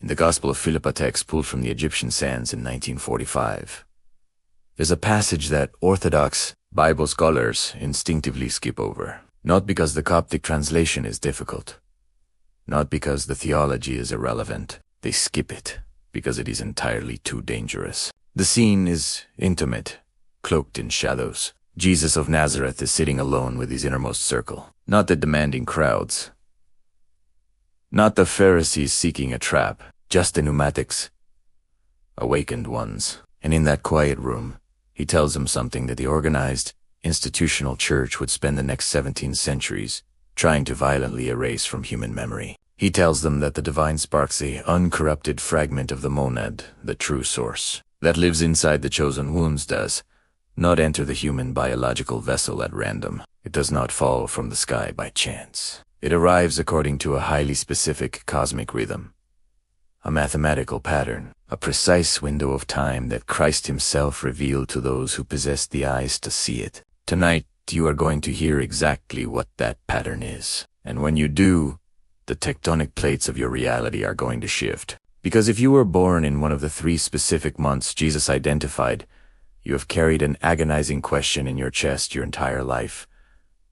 in the Gospel of Philippa text pulled from the Egyptian sands in 1945. There's a passage that Orthodox Bible scholars instinctively skip over, not because the Coptic translation is difficult, not because the theology is irrelevant. They skip it because it is entirely too dangerous. The scene is intimate, cloaked in shadows. Jesus of Nazareth is sitting alone with his innermost circle, not the demanding crowds, not the Pharisees seeking a trap, just the Pneumatics, awakened ones. And in that quiet room, he tells them something that the organized, institutional church would spend the next 17 centuries trying to violently erase from human memory. He tells them that the divine sparks the uncorrupted fragment of the monad, the true source, that lives inside the chosen wounds does not enter the human biological vessel at random. It does not fall from the sky by chance. It arrives according to a highly specific cosmic rhythm, a mathematical pattern, a precise window of time that Christ himself revealed to those who possess the eyes to see it. Tonight, you are going to hear exactly what that pattern is. And when you do, the tectonic plates of your reality are going to shift. Because if you were born in one of the 3 specific months Jesus identified, you have carried an agonizing question in your chest your entire life.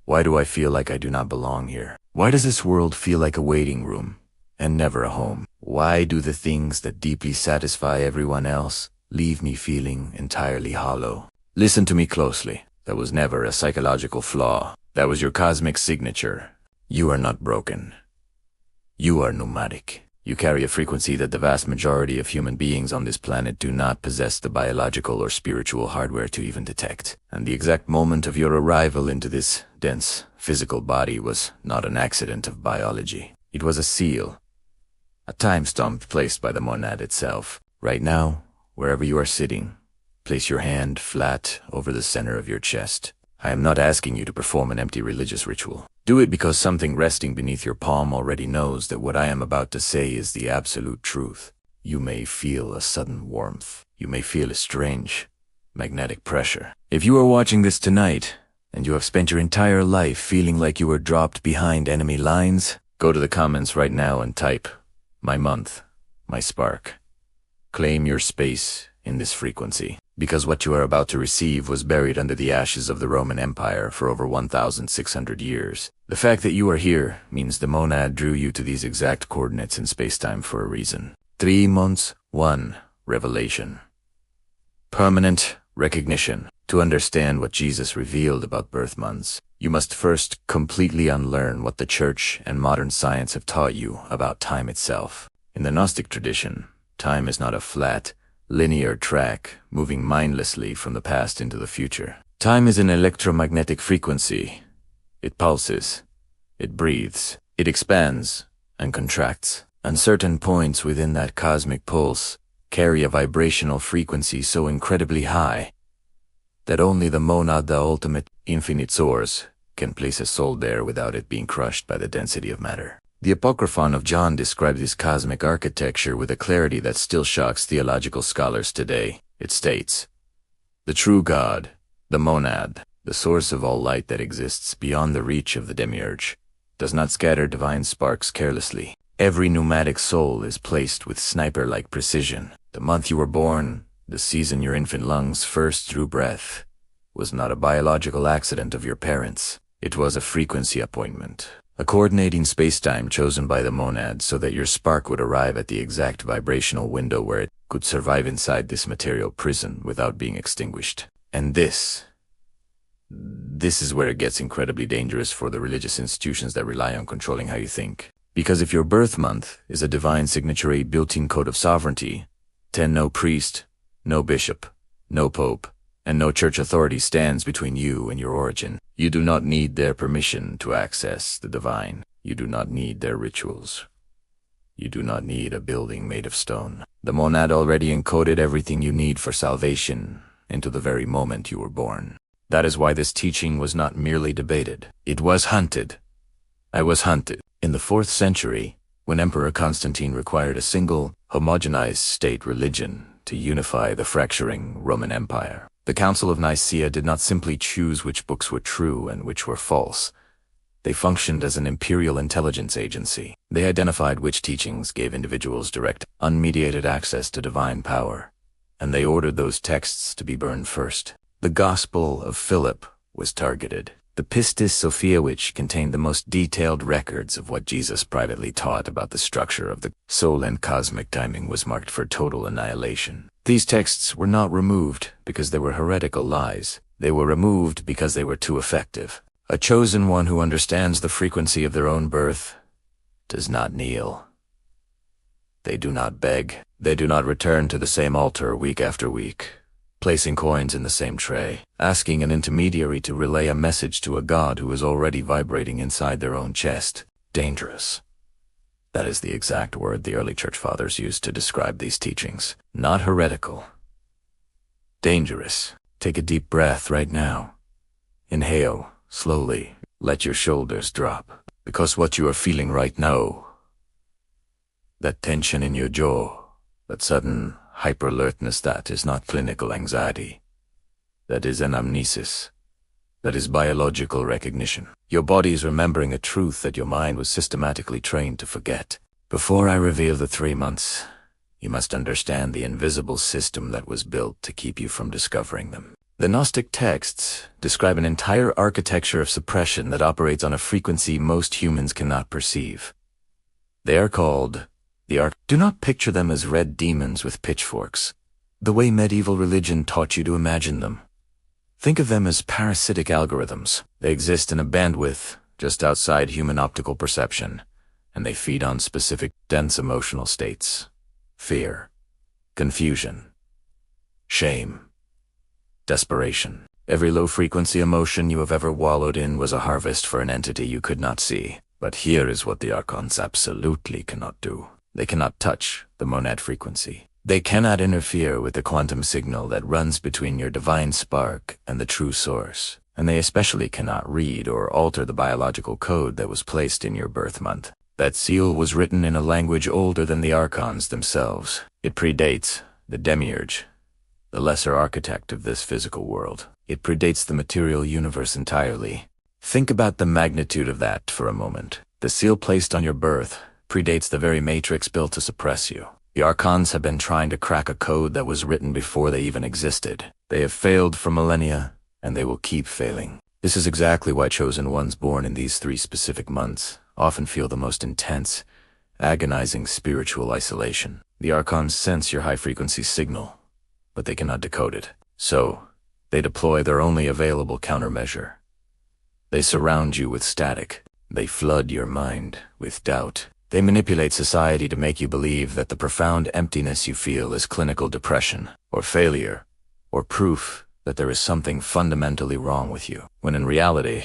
Why do I feel like I do not belong here? Why does this world feel like a waiting room and never a home? Why do the things that deeply satisfy everyone else leave me feeling entirely hollow? Listen to me closely. That was never a psychological flaw. That was your cosmic signature. You are not broken. You are pneumatic. You carry a frequency that the vast majority of human beings on this planet do not possess the biological or spiritual hardware to even detect. And the exact moment of your arrival into this dense physical body was not an accident of biology. It was a seal, a time stamp placed by the monad itself. Right now, wherever you are sitting, place your hand flat over the center of your chest. I am not asking you to perform an empty religious ritual. Do it because something resting beneath your palm already knows that what I am about to say is the absolute truth. You may feel a sudden warmth. You may feel a strange, magnetic pressure. If you are watching this tonight, and you have spent your entire life feeling like you were dropped behind enemy lines, go to the comments right now and type, "My month, my spark." Claim your space in this frequency, because what you are about to receive was buried under the ashes of the Roman Empire for over 1,600 years. The fact that you are here means the monad drew you to these exact coordinates in spacetime for a reason. 3 months, 1 revelation. Permanent recognition. To understand what Jesus revealed about birth months, you must first completely unlearn what the church and modern science have taught you about time itself. In the Gnostic tradition, time is not a flat, linear track moving mindlessly from the past into the future. Time is an electromagnetic frequency. It pulses, it breathes, it expands and contracts. And certain points within that cosmic pulse carry a vibrational frequency so incredibly high that only the monad, the ultimate infinite source, can place a soul there without it being crushed by the density of matter. The apocryphon of John describes this cosmic architecture with a clarity that still shocks theological scholars today. It states, "The true God, the monad, the source of all light that exists beyond the reach of the demiurge, does not scatter divine sparks carelessly. Every pneumatic soul is placed with sniper-like precision. The month you were born, the season your infant lungs first drew breath, was not a biological accident of your parents. It was a frequency appointment, a coordinating spacetime chosen by the monad so that your spark would arrive at the exact vibrational window where it could survive inside this material prison without being extinguished. And this is where it gets incredibly dangerous for the religious institutions that rely on controlling how you think. Because if your birth month is a divine signature, a built-in code of sovereignty, then no priest, no bishop, no pope, and no church authority stands between you and your origin. You do not need their permission to access the divine. You do not need their rituals. You do not need a building made of stone. The monad already encoded everything you need for salvation into the very moment you were born. That is why this teaching was not merely debated. It was hunted. I was hunted. In the 4th century, when Emperor Constantine required a single, homogenized state religion to unify the fracturing Roman Empire, the Council of Nicaea did not simply choose which books were true and which were false. They functioned as an imperial intelligence agency. They identified which teachings gave individuals direct, unmediated access to divine power, and they ordered those texts to be burned first. The Gospel of Philip was targeted. The Pistis Sophia, which contained the most detailed records of what Jesus privately taught about the structure of the soul and cosmic timing, was marked for total annihilation. These texts were not removed because they were heretical lies. They were removed because they were too effective. A chosen one who understands the frequency of their own birth does not kneel. They do not beg. They do not return to the same altar week after week, placing coins in the same tray, asking an intermediary to relay a message to a God who is already vibrating inside their own chest. Dangerous. That is the exact word the early church fathers used to describe these teachings. Not heretical. Dangerous. Take a deep breath right now. Inhale, slowly. Let your shoulders drop. Because what you are feeling right now, that tension in your jaw, that sudden hyper-alertness, that is not clinical anxiety. That is anamnesis. That is biological recognition. Your body is remembering a truth that your mind was systematically trained to forget. Before I reveal the 3 months, you must understand the invisible system that was built to keep you from discovering them. The Gnostic texts describe an entire architecture of suppression that operates on a frequency most humans cannot perceive. They are called the Archons. Do not picture them as red demons with pitchforks, the way medieval religion taught you to imagine them. Think of them as parasitic algorithms. They exist in a bandwidth just outside human optical perception, and they feed on specific, dense emotional states: fear, confusion, shame, desperation. Every low-frequency emotion you have ever wallowed in was a harvest for an entity you could not see. But here is what the Archons absolutely cannot do. They cannot touch the monad frequency. They cannot interfere with the quantum signal that runs between your divine spark and the true source. And they especially cannot read or alter the biological code that was placed in your birth month. That seal was written in a language older than the Archons themselves. It predates the Demiurge, the lesser architect of this physical world. It predates the material universe entirely. Think about the magnitude of that for a moment. The seal placed on your birth predates the very matrix built to suppress you. The Archons have been trying to crack a code that was written before they even existed. They have failed for millennia, and they will keep failing. This is exactly why chosen ones born in these 3 specific months often feel the most intense, agonizing spiritual isolation. The Archons sense your high-frequency signal, but they cannot decode it. So, they deploy their only available countermeasure. They surround you with static. They flood your mind with doubt. They manipulate society to make you believe that the profound emptiness you feel is clinical depression, or failure, or proof that there is something fundamentally wrong with you, when in reality,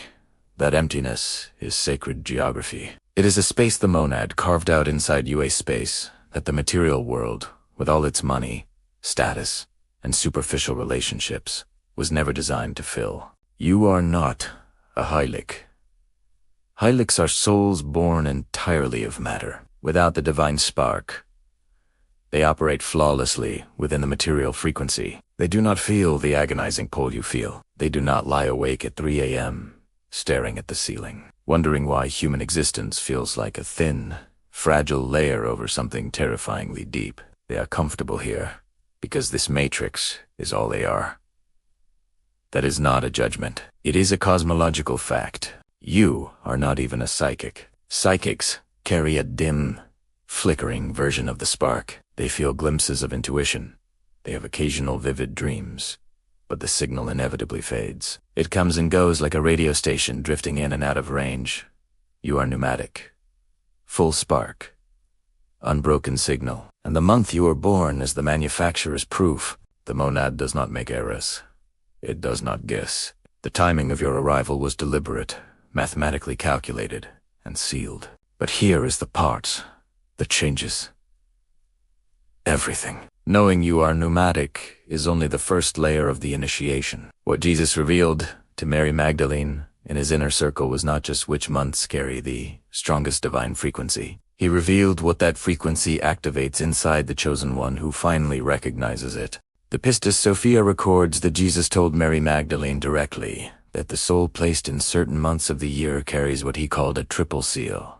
that emptiness is sacred geography. It is a space the monad carved out inside you, a space that the material world, with all its money, status, and superficial relationships, was never designed to fill. You are not a Hylic. Hylics are souls born entirely of matter, without the divine spark. They operate flawlessly within the material frequency. They do not feel the agonizing pull you feel. They do not lie awake at 3 a.m., staring at the ceiling, wondering why human existence feels like a thin, fragile layer over something terrifyingly deep. They are comfortable here, because this matrix is all they are. That is not a judgment. It is a cosmological fact. You are not even a psychic. Psychics carry a dim, flickering version of the spark. They feel glimpses of intuition. They have occasional vivid dreams. But the signal inevitably fades. It comes and goes like a radio station drifting in and out of range. You are pneumatic. Full spark. Unbroken signal. And the month you were born is the manufacturer's proof. The monad does not make errors. It does not guess. The timing of your arrival was deliberate, mathematically calculated, and sealed. But here is the part that changes everything. Knowing you are pneumatic is only the first layer of the initiation. What Jesus revealed to Mary Magdalene in his inner circle was not just which months carry the strongest divine frequency. He revealed what that frequency activates inside the chosen one who finally recognizes it. The Pistis Sophia records that Jesus told Mary Magdalene directly that the soul placed in certain months of the year carries what he called a triple seal.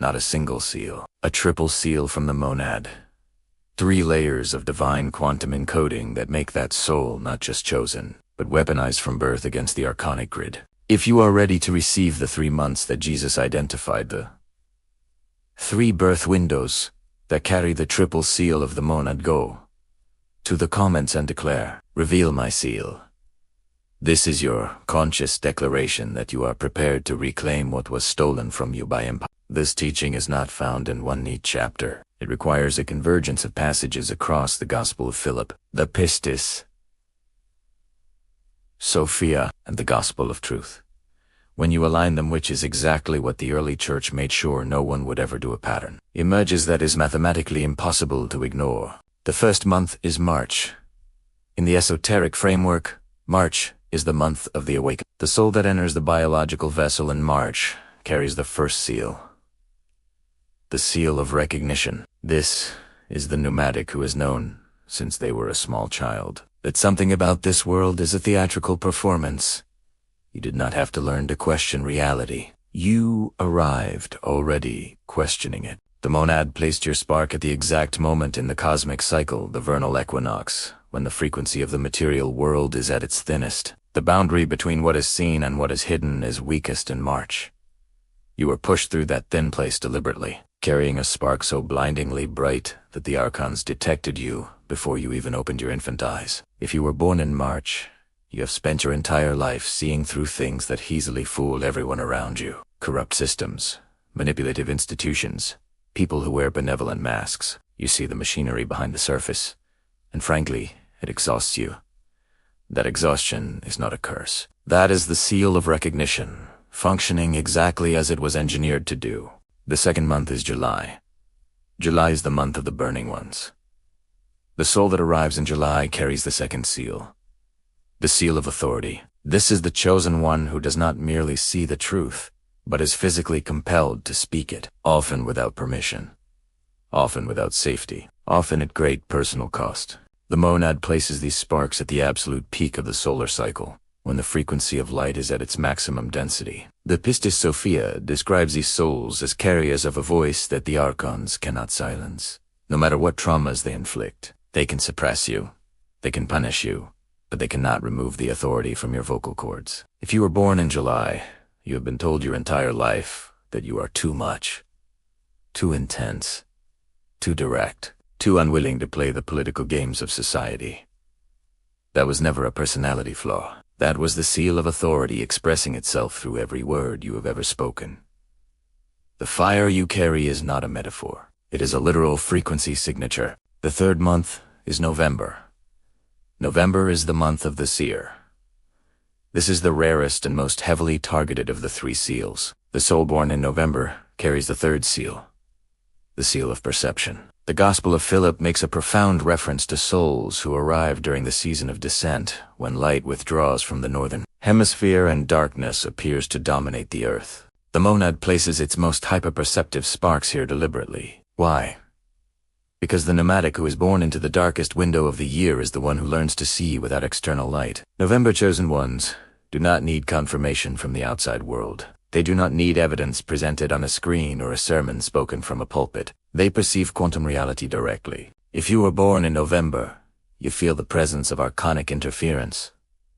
Not a single seal, a triple seal from the monad. 3 layers of divine quantum encoding that make that soul not just chosen, but weaponized from birth against the archonic grid. If you are ready to receive the 3 months that Jesus identified, the 3 birth windows that carry the triple seal of the monad, go to the comments and declare, "Reveal my seal." This is your conscious declaration that you are prepared to reclaim what was stolen from you by empire. This teaching is not found in one neat chapter. It requires a convergence of passages across the Gospel of Philip, the Pistis, Sophia, and the Gospel of Truth. When you align them, which is exactly what the early church made sure no one would ever do, a pattern emerges that is mathematically impossible to ignore. The first month is March. In the esoteric framework, March is the month of the awakening. The soul that enters the biological vessel in March carries the first seal, the seal of recognition. This is the pneumatic who has known, since they were a small child, that something about this world is a theatrical performance. You did not have to learn to question reality. You arrived already questioning it. The monad placed your spark at the exact moment in the cosmic cycle, the vernal equinox, when the frequency of the material world is at its thinnest. The boundary between what is seen and what is hidden is weakest in March. You were pushed through that thin place deliberately, carrying a spark so blindingly bright that the Archons detected you before you even opened your infant eyes. If you were born in March, you have spent your entire life seeing through things that easily fool everyone around you. Corrupt systems, manipulative institutions, people who wear benevolent masks. You see the machinery behind the surface, and frankly, it exhausts you. That exhaustion is not a curse. That is the seal of recognition, functioning exactly as it was engineered to do. The second month is July. July is the month of the burning ones. The soul that arrives in July carries the second seal, the seal of authority. This is the chosen one who does not merely see the truth, but is physically compelled to speak it, often without permission, often without safety, often at great personal cost. The monad places these sparks at the absolute peak of the solar cycle, when the frequency of light is at its maximum density. The Pistis Sophia describes these souls as carriers of a voice that the Archons cannot silence. No matter what traumas they inflict, they can suppress you, they can punish you, but they cannot remove the authority from your vocal cords. If you were born in July, you have been told your entire life that you are too much, too intense, too direct, too unwilling to play the political games of society. That was never a personality flaw. That was the seal of authority expressing itself through every word you have ever spoken. The fire you carry is not a metaphor. It is a literal frequency signature. The third month is November. November is the month of the seer. This is the rarest and most heavily targeted of the 3 seals. The soul born in November carries the third seal, the seal of perception. The Gospel of Philip makes a profound reference to souls who arrive during the season of descent, when light withdraws from the northern hemisphere and darkness appears to dominate the earth. The monad places its most hyperperceptive sparks here deliberately. Why? Because the pneumatic who is born into the darkest window of the year is the one who learns to see without external light. November chosen ones do not need confirmation from the outside world. They do not need evidence presented on a screen or a sermon spoken from a pulpit. They perceive quantum reality directly. If you were born in November, you feel the presence of archonic interference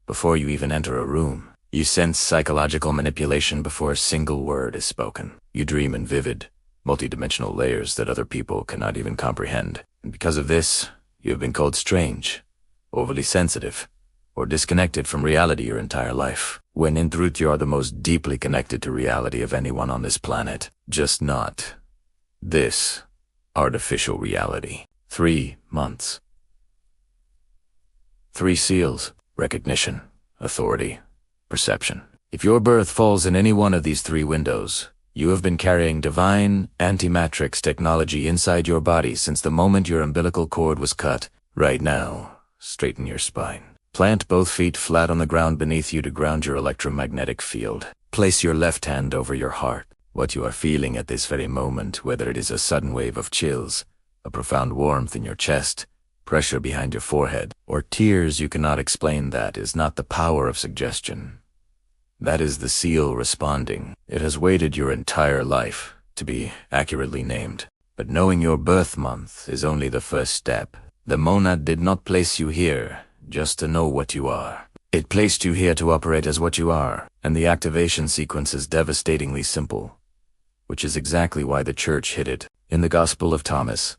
before you even enter a room. You sense psychological manipulation before a single word is spoken. You dream in vivid, multidimensional layers that other people cannot even comprehend. And because of this, you have been called strange, overly sensitive, or disconnected from reality your entire life, when in truth you are the most deeply connected to reality of anyone on this planet, just not this artificial reality. 3 months. 3 seals: recognition, authority, perception. If your birth falls in any one of these 3 windows, you have been carrying divine anti-matrix technology inside your body since the moment your umbilical cord was cut. Right now, straighten your spine. Plant both feet flat on the ground beneath you to ground your electromagnetic field. Place your left hand over your heart. What you are feeling at this very moment, whether it is a sudden wave of chills, a profound warmth in your chest, pressure behind your forehead, or tears you cannot explain, that is not the power of suggestion. That is the seal responding. It has waited your entire life to be accurately named. But knowing your birth month is only the first step. The monad did not place you here just to know what you are. It placed you here to operate as what you are, and the activation sequence is devastatingly simple, which is exactly why the church hid it. In the Gospel of Thomas,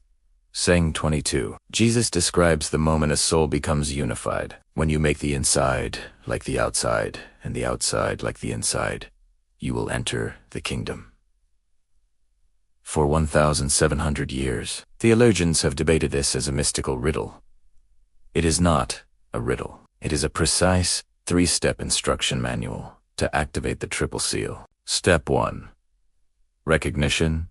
saying 22, Jesus describes the moment a soul becomes unified, when you make the inside like the outside, and the outside like the inside, you will enter the kingdom. For 1,700 years, theologians have debated this as a mystical riddle. It is not a riddle. It is a precise, 3-step instruction manual to activate the triple seal. Step 1. Recognition.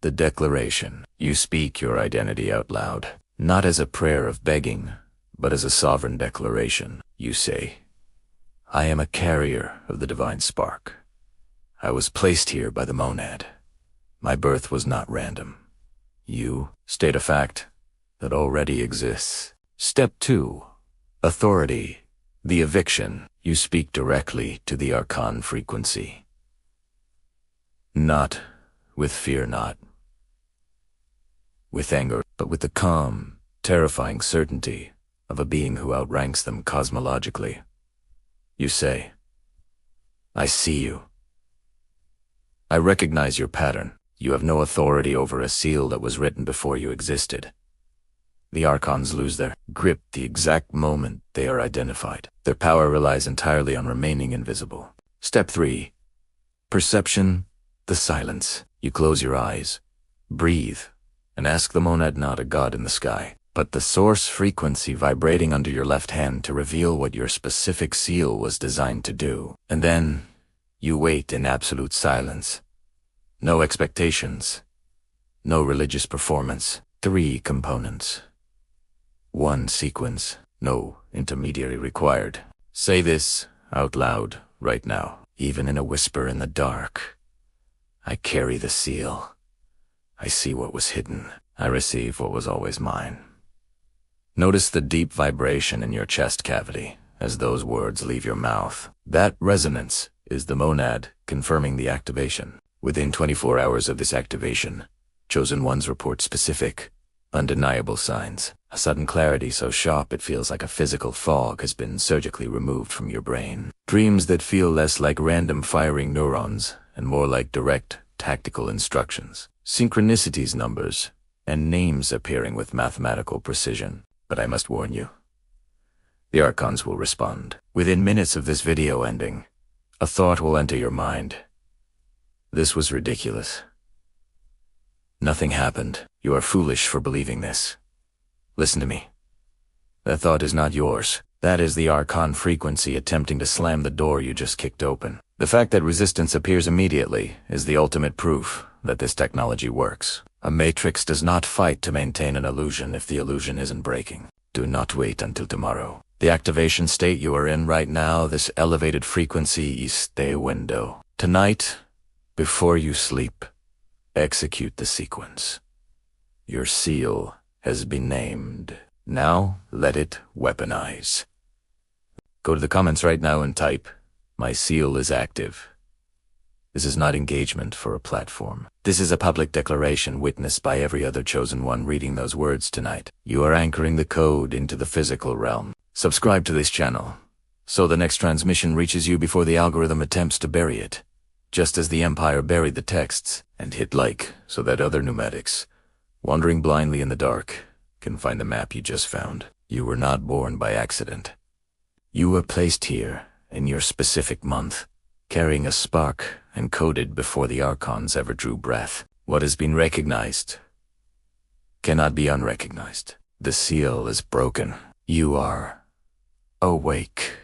The declaration. You speak your identity out loud, not as a prayer of begging, but as a sovereign declaration. You say, I am a carrier of the divine spark. I was placed here by the monad. My birth was not random. You state a fact that already exists. Step 2. Authority. The eviction. You speak directly to the Archon frequency. Not with fear, not with anger, but with the calm, terrifying certainty of a being who outranks them cosmologically. You say, I see you. I recognize your pattern. You have no authority over a seal that was written before you existed. The Archons lose their grip the exact moment they are identified. Their power relies entirely on remaining invisible. Step 3. Perception. The silence. You close your eyes, breathe, and ask the monad, not a god in the sky, but the source frequency vibrating under your left hand to reveal what your specific seal was designed to do. And then you wait in absolute silence. No expectations. No religious performance. 3 components. 1 sequence. No intermediary required. Say this out loud right now, even in a whisper in the dark. I carry the seal. I see what was hidden. I receive what was always mine. Notice the deep vibration in your chest cavity as those words leave your mouth. That resonance is the monad confirming the activation. Within 24 hours of this activation, chosen ones report specific, undeniable signs. A sudden clarity so sharp it feels like a physical fog has been surgically removed from your brain. Dreams that feel less like random firing neurons and more like direct, tactical instructions. Synchronicities, numbers, and names appearing with mathematical precision. But I must warn you, the Archons will respond. Within minutes of this video ending, a thought will enter your mind. This was ridiculous. Nothing happened. You are foolish for believing this. Listen to me. That thought is not yours. That is the Archon frequency attempting to slam the door you just kicked open. The fact that resistance appears immediately is the ultimate proof that this technology works. A matrix does not fight to maintain an illusion if the illusion isn't breaking. Do not wait until tomorrow. The activation state you are in right now, this elevated frequency, is the window. Tonight, before you sleep, execute the sequence. Your seal has been named. Now, let it weaponize. Go to the comments right now and type, "My seal is active." This is not engagement for a platform. This is a public declaration witnessed by every other chosen one reading those words tonight. You are anchoring the code into the physical realm. Subscribe to this channel, so the next transmission reaches you before the algorithm attempts to bury it, just as the Empire buried the texts, and hit like so that other Pneumatics, wandering blindly in the dark, can find the map you just found. You were not born by accident. You were placed here in your specific month, carrying a spark encoded before the Archons ever drew breath. What has been recognized cannot be unrecognized. The seal is broken. You are awake.